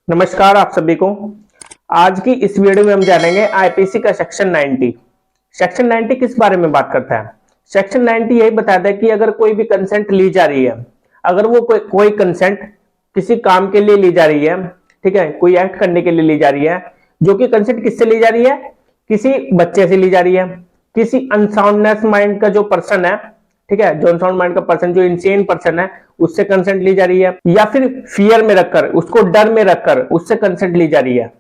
नमस्कार आप सभी को। आज की इस वीडियो में हम जानेंगे आईपीसी का सेक्शन 90। सेक्शन 90 किस बारे में बात करता है? सेक्शन 90 यही बताता है कि अगर कोई भी कंसेंट ली जा रही है, अगर वो कोई कंसेंट किसी काम के लिए ली जा रही है, ठीक है, कोई एक्ट करने के लिए ली जा रही है, जो कि कंसेंट किससे ली जा रही है? किसी बच्चे से ली जा रही है, किसी अनसाउंडनेस माइंड का जो पर्सन है, ठीक है, जो अनसाउंड माइंड का पर्सन, जो इनसेन पर्सन है, उससे कंसेंट ली जा रही है, या फिर फियर में रखकर, उसको डर में रखकर उससे कंसेंट ली जा रही है,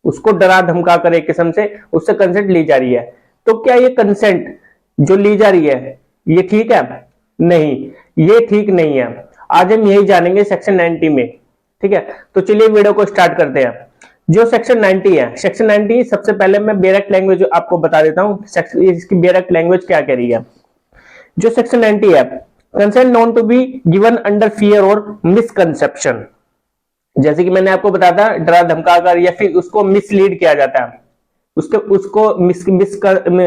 उसको डरा धमका कर एक किस्म से उससे कंसेंट ली जा रही है। तो क्या ये कंसेंट जो ली जा रही है ये ठीक है? नहीं, ये ठीक नहीं है। आज हम यही जानेंगे सेक्शन 90 में, ठीक है। तो चलिए वीडियो को स्टार्ट करते हैं। जो सेक्शन 90 है, सेक्शन 90 सबसे पहले मैं बेरेक्ट लैंग्वेज आपको बता देता हूं, इसकी बेरेक्ट लैंग्वेज क्या कह रही है। जो सेक्शन 90 है, consent known to be given under fear और मिसकंसेप्शन, जैसे कि मैंने आपको बताया था, डरा धमकाकर या फिर उसको मिसलीड किया जाता है, उसको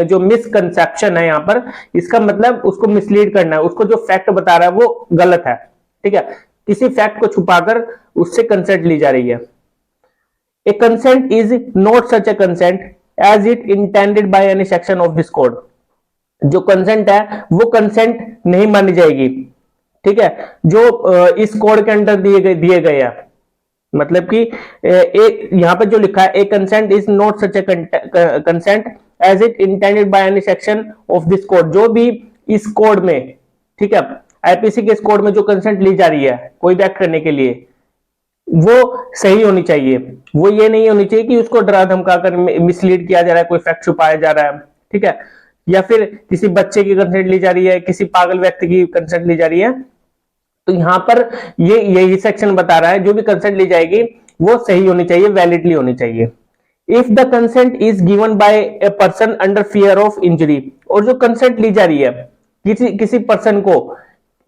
जो मिसकंसेप्शन है यहाँ पर, इसका मतलब उसको मिसलीड करना है, उसको जो फैक्ट बता रहा है वो गलत है, ठीक है, किसी फैक्ट को छुपाकर उससे कंसेंट ली जा रही है। A consent is not such a consent as it intended by any section of this code. जो कंसेंट है वो कंसेंट नहीं मानी जाएगी, ठीक है, जो इस कोड के अंडर दिए गए हैं। मतलब कि एक यहां पर जो लिखा है, a consent is not such a consent as it intended by any section of this code. जो भी इस कोड में, ठीक है, आईपीसी के इस कोड में जो कंसेंट ली जा रही है कोई भी एक्ट करने के लिए, वो सही होनी चाहिए। वो ये नहीं होनी चाहिए कि उसको डरा धमका कर मिसलीड किया जा रहा है, कोई फैक्ट छुपाया जा रहा है, ठीक है, या फिर किसी बच्चे की कंसेंट ली जा रही है, किसी पागल व्यक्ति की कंसेंट ली जा रही है। तो यहां पर ये यही सेक्शन बता रहा है, जो भी कंसेंट ली जाएगी वो सही होनी चाहिए, वैलिडली होनी चाहिए। If the consent is given bye a person under fear of injury, और जो कंसेंट ली जा रही है किसी पर्सन को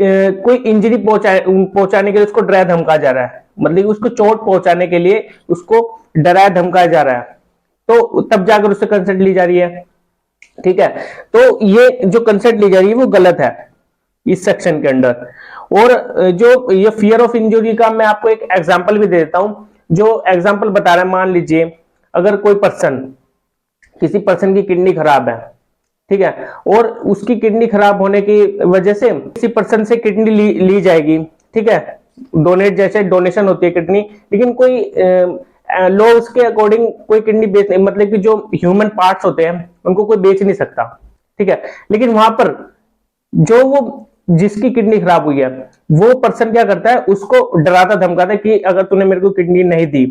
कोई इंजरी पहुंचाने के लिए, उसको डराया धमकाया जा रहा है, मतलब उसको चोट पहुंचाने के लिए उसको डराया धमकाया जा रहा है, तो तब जाकर उससे कंसेंट ली जा रही है, ठीक है। तो ये जो कंसेंट ली जा रही है वो गलत है इस सेक्शन के अंडर। और जो ये फियर ऑफ इंजरी का मैं आपको एक एग्जांपल भी दे देता हूं, जो एग्जांपल बता रहा है। मान लीजिए अगर कोई पर्सन, किसी पर्सन की किडनी खराब है, ठीक है, और उसकी किडनी खराब होने की वजह से किसी पर्सन से किडनी ली जाएगी, ठीक है, डोनेट, जैसे डोनेशन होती है किडनी, लेकिन कोई लॉज के अकॉर्डिंग कोई किडनी बेच, मतलब कि जो ह्यूमन पार्ट्स होते हैं उनको कोई बेच नहीं सकता, ठीक है, लेकिन वहां पर जो वो जिसकी किडनी खराब हुई है वो पर्सन क्या करता है, उसको डराता धमकाता है कि अगर तूने मेरे को किडनी नहीं दी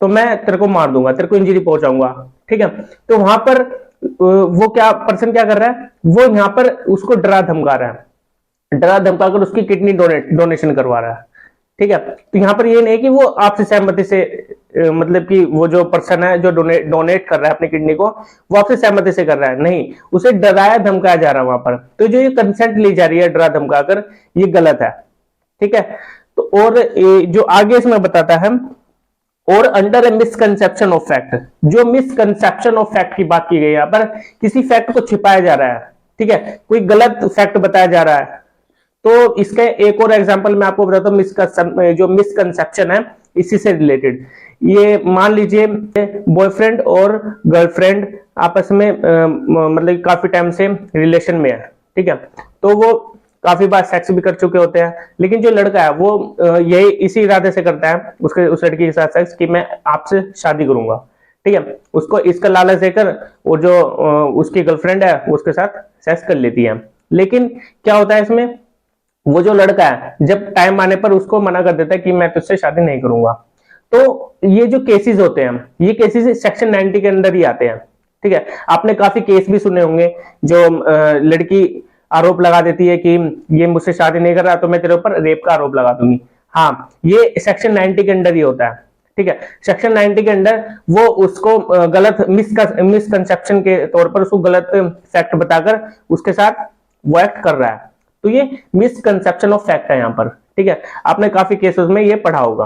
तो मैं तेरे को मार दूंगा, तेरे को इंजरी पहुंचाऊंगा, ठीक है। तो वहां पर वो क्या पर्सन क्या कर रहा है, वो यहां पर उसको डरा धमका रहा है, डरा धमकाकर उसकी किडनी डोनेशन करवा रहा है, ठीक है। तो यहां पर ये नहीं कि वो आपसे सहमति से, मतलब कि वो जो पर्सन है जो डोनेट कर रहा है अपनी किडनी को, वो आपसे सहमति से कर रहा है, नहीं, उसे डराया धमकाया जा रहा है वहां पर। तो जो ये कंसेंट ली जा रही है डरा धमकाकर, ये गलत है, ठीक है। तो और जो आगे इसमें बताता है, और under A misconception of fact, जो मिसकंसेप्शन ऑफ फैक्ट की बात की गई यहाँ पर, किसी फैक्ट को छिपाया जा रहा है, ठीक है, कोई गलत फैक्ट बताया जा रहा है। तो इसका एक और एग्जांपल मैं आपको बताता हूं, जो मिसकंसेप्शन है इसी से रिलेटेड। ये मान लीजिए बॉयफ्रेंड और गर्लफ्रेंड आपस में मतलब काफी टाइम से रिलेशन में है, ठीक है, तो वो काफी बार सेक्स भी कर चुके होते हैं, लेकिन जो लड़का है वो यही इसी इरादे से करता है उस लड़की के साथ सेक्स कि मैं आपसे शादी करूंगा, ठीक है, उसको इसका लालच देकर वो जो उसकी गर्लफ्रेंड है उसके साथ सेक्स कर लेती है। लेकिन क्या होता है इसमें, वो जो लड़का है जब टाइम आने पर उसको मना कर देता है कि मैं तुझसे शादी नहीं करूंगा। तो ये जो केसेस होते हैं, ये केसेस सेक्शन 90 के अंदर ही आते हैं, ठीक है। आपने काफी केस भी सुने होंगे, जो लड़की आरोप लगा देती है कि ये मुझसे शादी नहीं कर रहा तो मैं तेरे ऊपर रेप का आरोप लगा दूंगी। हाँ, ये सेक्शन 90 के अंदर ही होता है, ठीक है। सेक्शन 90 के अंदर वो उसको गलत मिसकंसेप्शन के तौर पर उसको गलत फैक्ट बताकर उसके साथ वो एक्ट कर रहा है। तो ये मिसकंसेप्शन ऑफ फैक्ट है यहाँ पर, ठीक है, आपने काफी केसेस में ये पढ़ा होगा।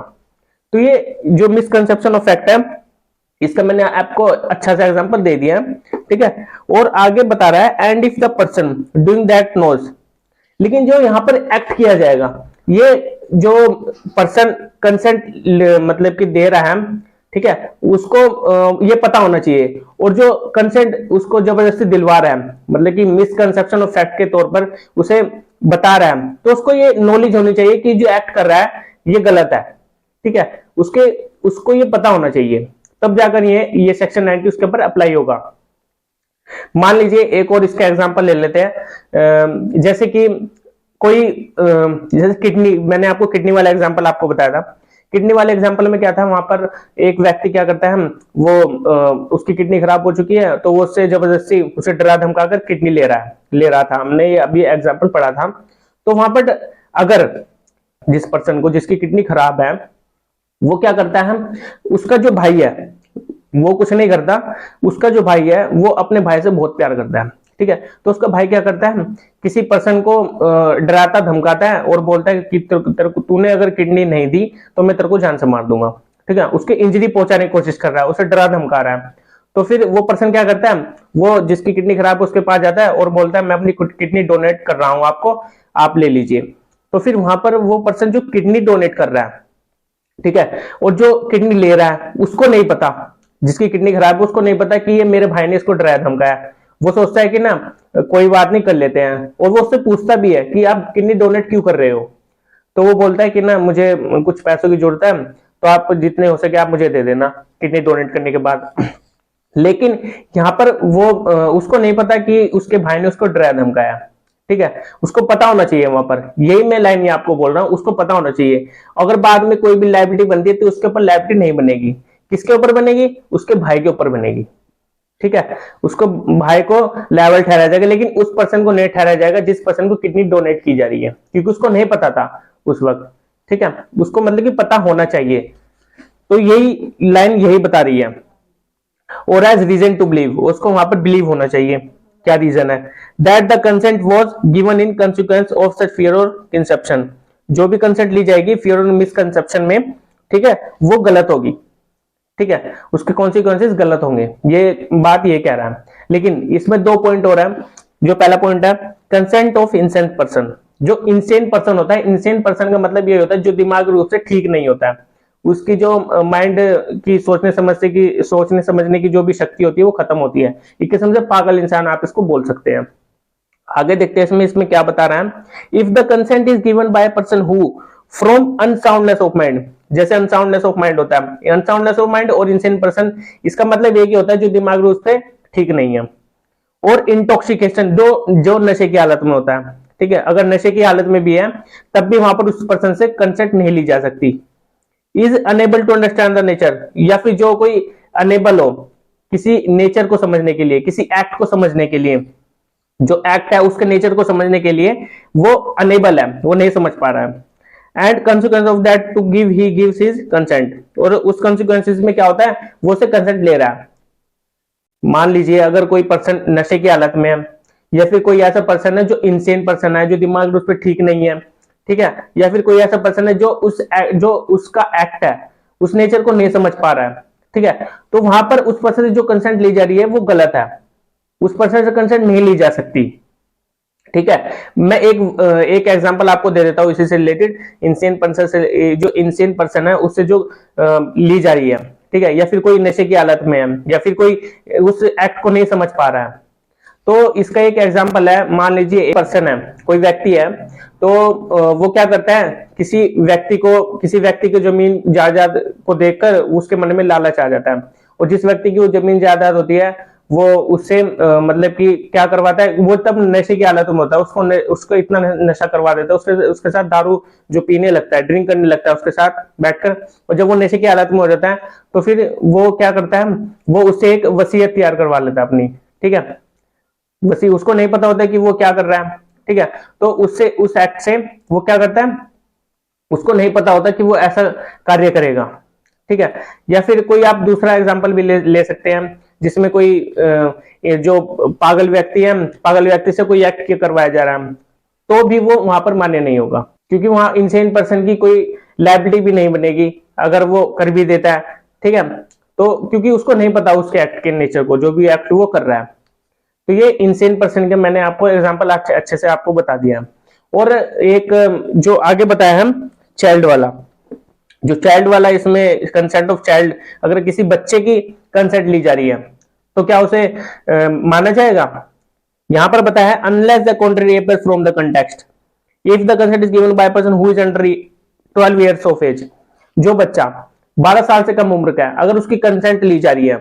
तो ये जो मिसकंसेप्शन ऑफ फैक्ट है, इसका मैंने आपको अच्छा सा एग्जांपल दे दिया, ठीक है। और आगे बता रहा है, and if the person doing that knows, लेकिन जो यहाँ पर एक्ट किया जाएगा, ये जो पर्सन कंसेंट मतलब कि दे रहा है, ठीक है, उसको ये पता होना चाहिए। और जो कंसेंट उसको जबरदस्ती दिलवा रहा है, मतलब कि मिसकंसेप्शन ऑफ फैक्ट के तौर पर उसे बता रहा है, तो उसको ये नॉलेज होनी चाहिए कि जो एक्ट कर रहा है ये गलत है, ठीक है, उसको ये पता होना चाहिए, तब जाकर ये सेक्शन 90 उसके ऊपर अप्लाई होगा। मान लीजिए एक और इसका एग्जांपल ले लेते हैं, जैसे कि कोई जैसे किडनी, मैंने आपको किडनी वाला एग्जांपल आपको बताया था। किडनी वाले एग्जांपल में क्या था, वहां पर एक व्यक्ति क्या करता है, वो उसकी किडनी खराब हो चुकी है, तो वो उससे जबरदस्ती उसे डरा धमका कर किडनी ले रहा था। हमने ये अभी एग्जांपल पढ़ा था। तो वहां पर अगर जिस पर्सन को, जिसकी किडनी खराब है, वो क्या करता है, उसका जो भाई है वो कुछ नहीं करता, उसका जो भाई है वो अपने भाई से बहुत प्यार करता है, ठीक है। तो उसका भाई क्या करता है, किसी पर्सन को डराता धमकाता है और बोलता है कि तेरे को, तूने अगर किडनी नहीं दी तो मैं तेरे को जान से मार दूंगा, ठीक है। उसके इंजरी पहुंचाने की कोशिश कर रहा है, उसे डरा धमका रहा है। तो फिर वो पर्सन क्या करता है, वो जिसकी किडनी खराब है उसके पास जाता है और बोलता है मैं अपनी किडनी डोनेट कर रहा हूं आपको, आप ले लीजिए। तो फिर वहां पर वो पर्सन जो किडनी डोनेट कर रहा है, ठीक है, और जो किडनी ले रहा है उसको नहीं पता, जिसकी किडनी खराब है उसको नहीं पता कि ये मेरे भाई ने इसको डराया धमकाया। वो सोचता है कि ना कोई बात नहीं, कर लेते हैं। और वो उससे पूछता भी है कि आप किडनी डोनेट क्यों कर रहे हो। तो वो बोलता है कि ना मुझे कुछ पैसों की जरूरत है, तो आप जितने हो सके आप मुझे दे देना किडनी डोनेट करने के बाद। लेकिन यहाँ पर वो उसको नहीं पता कि उसके भाई ने उसको डराया धमकाया, ठीक है। उसको पता होना चाहिए वहां पर, यही मैं लाइन आपको बोल रहा हूं, उसको पता होना चाहिए। अगर बाद में कोई भी लायबिलिटी बनती है तो उसके ऊपर लायबिलिटी नहीं बनेगी, किसके ऊपर बनेगी, उसके भाई के ऊपर बनेगी, ठीक है। उसको भाई को लायबल ठहराया जाएगा, लेकिन उस पर्सन को नहीं ठहराया जाएगा जिस पर्सन को किडनी डोनेट की जा रही है, क्योंकि उसको नहीं पता था उस वक्त, ठीक है। उसको मतलब कि पता होना चाहिए। तो यही लाइन यही बता रही है। और एज रीजन टू बिलीव, उसको वहां पर बिलीव होना चाहिए। क्या रीजन है, that the consent was given in consequence of such fear और कंसेप्शन। जो भी कंसेंट ली जाएगी फियर और मिसकंसेप्शन में, ठीक है, वो गलत होगी, ठीक है, उसके कॉन्सिक्वेंसेस गलत होंगे, ये बात ये कह रहा है। लेकिन इसमें दो पॉइंट हो रहा है। जो पहला पॉइंट है, कंसेंट ऑफ इंसेंट पर्सन। जो इंसेंट पर्सन होता है, इंसेंट पर्सन का मतलब ये होता है जो दिमाग रूप से ठीक नहीं होता है, उसकी जो माइंड की सोचने समझने की जो भी शक्ति होती है वो खत्म होती है। एक किस्म से पागल इंसान आप इसको बोल सकते हैं। आगे देखते हैं इसमें क्या बता रहा है। If the consent is given by person who from unsoundness of mind, जैसे अनसाउंडनेस ऑफ माइंड होता है, अनसाउंडनेस ऑफ माइंड और इंसेंट पर्सन, इसका मतलब एक ही होता है जो दिमाग रूप से ठीक नहीं है। और इंटॉक्सिकेशन, जो नशे की हालत में होता है, ठीक है, अगर नशे की हालत में भी है तब भी वहां पर उस पर्सन से कंसेंट नहीं ली जा सकती। Is unable to understand the nature, या फिर जो कोई अनेबल हो किसी नेचर को समझने के लिए, किसी एक्ट को समझने के लिए, जो एक्ट है उसके नेचर को समझने के लिए वो अनेबल है, वो नहीं समझ पा रहा है। And consequence of that to give he gives his consent, और उस कंसिक्वेंसेस में क्या होता है, वो से कंसेंट ले रहा है। मान लीजिए अगर कोई पर्सन नशे की हालत में है, या फिर कोई ऐसा पर्सन है जो इंसेन पर्सन है, जो दिमाग उस पर ठीक नहीं है, ठीक है, या फिर कोई ऐसा पर्सन है जो उसका एक्ट है उस नेचर को नहीं समझ पा रहा है, ठीक है, तो वहां पर उस पर्सन से जो कंसेंट ली जा रही है वो गलत है, उस पर्सन से कंसेंट नहीं ली जा सकती, ठीक है। मैं एक एग्जांपल आपको दे देता हूं इसी से रिलेटेड। इंसेन पर्सन से, जो इंसेन पर्सन है उससे जो ली जा रही है, ठीक है, या फिर कोई नशे की हालत में है, या फिर कोई उस एक्ट को नहीं समझ पा रहा है, तो इसका एक एग्जांपल है। मान लीजिए एक पर्सन है, कोई व्यक्ति है, तो वो क्या करता है, किसी व्यक्ति की जमीन जायदाद को देखकर उसके मन में लालच आ जाता है, और जिस व्यक्ति की वो जमीन जायदाद होती है वो उससे मतलब कि क्या करवाता है, वो तब नशे की हालत में होता है, उसको इतना नशा करवा देता है, उसके साथ दारू जो पीने लगता है, ड्रिंक करने लगता है उसके साथ बैठकर। और जब वो नशे की हालत में हो जाता है तो फिर वो क्या करता है, वो उससे एक वसीयत तैयार करवा लेता है अपनी, ठीक है। वसी उसको नहीं पता होता कि वो क्या कर रहा है, ठीक है, तो उससे उस एक्ट से वो क्या करता है, उसको नहीं पता होता कि वो ऐसा कार्य करेगा, ठीक है। या फिर कोई आप दूसरा एग्जांपल भी ले सकते हैं, जिसमें कोई जो पागल व्यक्ति है, पागल व्यक्ति से कोई एक्ट करवाया जा रहा है, तो भी वो वहां पर मान्य नहीं होगा, क्योंकि वहां इंसेन पर्सन की कोई लायबिलिटी भी नहीं बनेगी अगर वो कर भी देता है, ठीक है। तो क्योंकि उसको नहीं पता उसके एक्ट के नेचर को, जो भी एक्ट वो कर रहा है। तो ये इंसेन पर्सन के मैंने आपको एग्जांपल अच्छे से आपको बता दिया। और एक जो आगे बताया हम चाइल्ड वाला, जो चाइल्ड वाला इसमें कंसेंट ऑफ चाइल्ड, अगर किसी बच्चे की कंसेंट ली जा रही है तो क्या उसे माना जाएगा? यहां पर बताया है unless the contrary appears from the context if the consent is given by person who is under 12 years of age. जो बच्चा 12 साल से कम उम्र का है, अगर उसकी कंसेंट ली जा रही है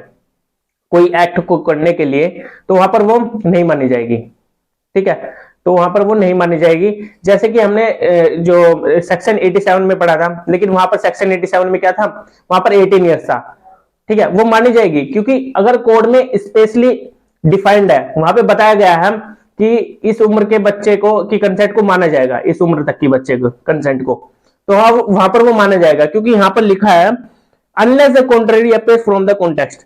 कोई एक्ट को करने के लिए, तो वहां पर वो नहीं मानी जाएगी। ठीक है, तो वहां पर वो नहीं मानी जाएगी। जैसे कि हमने जो सेक्शन 87 में पढ़ा था, लेकिन वहां पर सेक्शन 87 में क्या था, वहां पर 18 ईयर्स था। ठीक है, वो मानी जाएगी क्योंकि अगर कोड में स्पेशली डिफाइंड है, वहां पे बताया गया है कि इस उम्र के बच्चे को की कंसेंट को माना जाएगा, इस उम्र तक की बच्चे को कंसेंट को, तो वहां पर वो माना जाएगा क्योंकि यहां पर लिखा है unless the contrary appears from the context.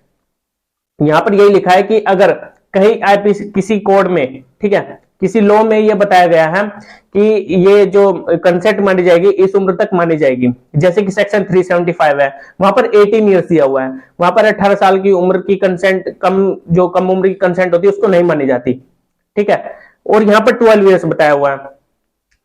यहां पर यही लिखा है कि अगर कहीं आईपीसी किसी कोड में, ठीक है, किसी लॉ में यह बताया गया है कि ये जो कंसेंट मानी जाएगी इस उम्र तक मानी जाएगी, जैसे कि सेक्शन 375 है, वहां पर 18 ईयर्स दिया हुआ है, वहां पर 18 साल की उम्र की कंसेंट, जो कम उम्र की कंसेंट होती है उसको नहीं मानी जाती। ठीक है, और यहाँ पर 12 ईयर्स बताया हुआ है।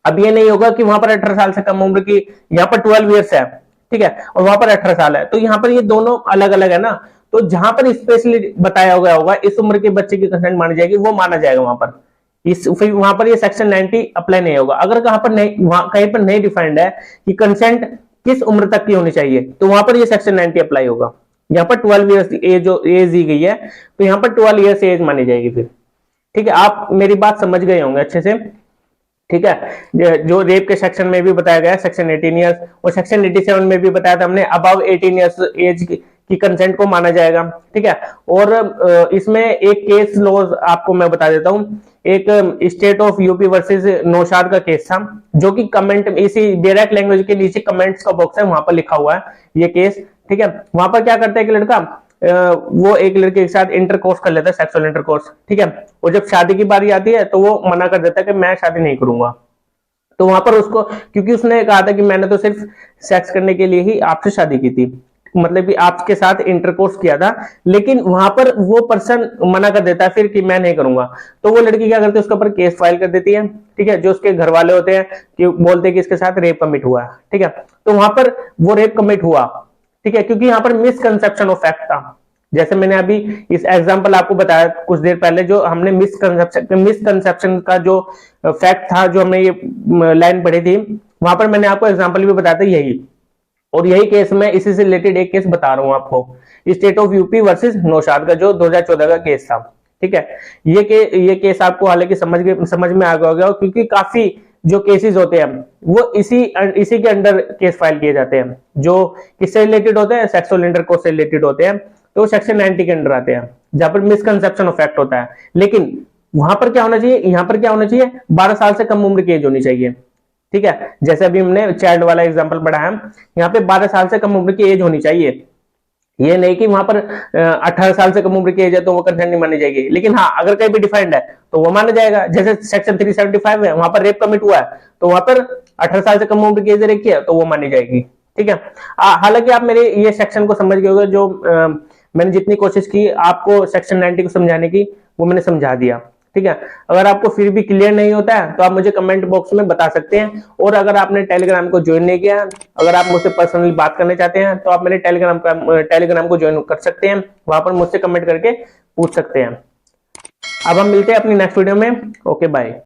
अब ये नहीं होगा कि वहां पर 18 साल से कम उम्र की, यहाँ पर 12 ईयर्स है, ठीक है, और वहां पर 18 साल है, तो यहाँ पर ये दोनों अलग अलग है ना। तो जहां पर स्पेशली बताया गया होगा इस उम्र के बच्चे की कंसेंट मानी जाएगी, वो माना जाएगा वहां पर। फिर वहां पर ये सेक्शन 90 अप्लाई नहीं होगा। अगर कहां पर नहीं, वहां कहीं पर नहीं डिफाइंड है कि कंसेंट किस उम्र तक की होनी चाहिए, तो वहां पर ये सेक्शन 90 अप्लाई होगा। यहाँ पर 12 ईयर्स एज जो एज दी गई है, तो यहाँ पर 12 ईयर्स एज मानी जाएगी फिर। ठीक है, आप मेरी बात समझ गए होंगे अच्छे से। ठीक है, जो रेप के सेक्शन में भी बताया गया है सेक्शन 18 ईयर्स, और सेक्शन 87 में भी बताया था हमने अबव 18 ईयर्स एज की कंसेंट को माना जाएगा। ठीक है, और इसमें एक केस लॉज आपको मैं बता देता हूं। एक state of UP versus Naushad का केस था, जो कि कमेंट इसी डायरेक्ट लैंग्वेज के नीचे कमेंट्स का बॉक्स है, वहां पर लिखा हुआ है ये केस। ठीक है, वहां पर क्या करता है कि लड़का वो एक लड़के के साथ इंटरकोर्स कर लेता है, सेक्सुअल इंटरकोर्स। ठीक है, और जब शादी की बारी आती है तो वो मना कर देता है कि मैं शादी नहीं करूंगा। तो वहां पर उसको, क्योंकि उसने कहा था कि मैंने तो सिर्फ सेक्स करने के लिए ही आपसे शादी की थी, मतलब कि आपके साथ इंटरकोर्स किया था, लेकिन वहां पर वो पर्सन मना कर देता है फिर कि मैं नहीं करूंगा। तो वो लड़की क्या करती है, उसके ऊपर केस फाइल कर देती है। ठीक है, जो उसके घर वाले होते हैं कि बोलते हैं कि इसके साथ रेप कमिट हुआ है। ठीक है, तो वहां पर वो रेप कमिट हुआ। ठीक है, क्योंकि यहाँ पर मिसकंसेप्शन ऑफ फैक्ट था। जैसे मैंने अभी इस एग्जांपल आपको बताया कुछ देर पहले, जो हमने मिसकंसेप्शन का जो फैक्ट था, जो हमने ये लाइन पढ़ी थी, वहां पर मैंने आपको एग्जांपल भी बताया था यही। और यही केस मैं इसी से रिलेटेड एक केस बता रहा हूं आपको, state of UP versus Naushad का, जो 2014 का केस था। ठीक है, ये केस आपको हालांकि समझ में आ गया होगा, क्योंकि काफी जो केसेस होते हैं वो इसी के अंडर केस फाइल किए जाते हैं, जो किससे रिलेटेड होते हैं, सेक्सुअल इंटरकोर्स से रिलेटेड होते हैं, तो सेक्शन 90 के अंडर आते हैं, जहां पर मिसकंसेप्शन ऑफ फैक्ट होता है। लेकिन वहां पर क्या होना चाहिए, यहाँ पर क्या होना चाहिए, 12 साल से कम उम्र की एज होनी चाहिए। ठीक है, जैसे अभी हमने चाइल्ड वाला एग्जांपल पढ़ा है, यहाँ पे 12 साल से कम उम्र की एज होनी चाहिए। ये नहीं कि वहां पर 18 साल से कम उम्र की एज है तो वो कंसेंट नहीं मानी जाएगी। लेकिन हाँ, अगर कहीं भी डिफाइंड है तो वो माना जाएगा। जैसे सेक्शन 375 है, वहां पर रेप कमिट हुआ है, तो वहां पर 18 साल से कम उम्र की एज रखी है तो वो मानी जाएगी। ठीक है, हालांकि आप मेरे ये सेक्शन को समझ गए होंगे, जो मैंने जितनी कोशिश की आपको सेक्शन 90 को समझाने की, वो मैंने समझा दिया। ठीक है, अगर आपको फिर भी क्लियर नहीं होता है तो आप मुझे कमेंट बॉक्स में बता सकते हैं। और अगर आपने टेलीग्राम को ज्वाइन नहीं किया, अगर आप मुझसे पर्सनली बात करना चाहते हैं, तो आप मेरे टेलीग्राम को ज्वाइन कर सकते हैं, वहां पर मुझसे कमेंट करके पूछ सकते हैं। अब हम मिलते हैं अपनी नेक्स्ट वीडियो में। Okay, bye.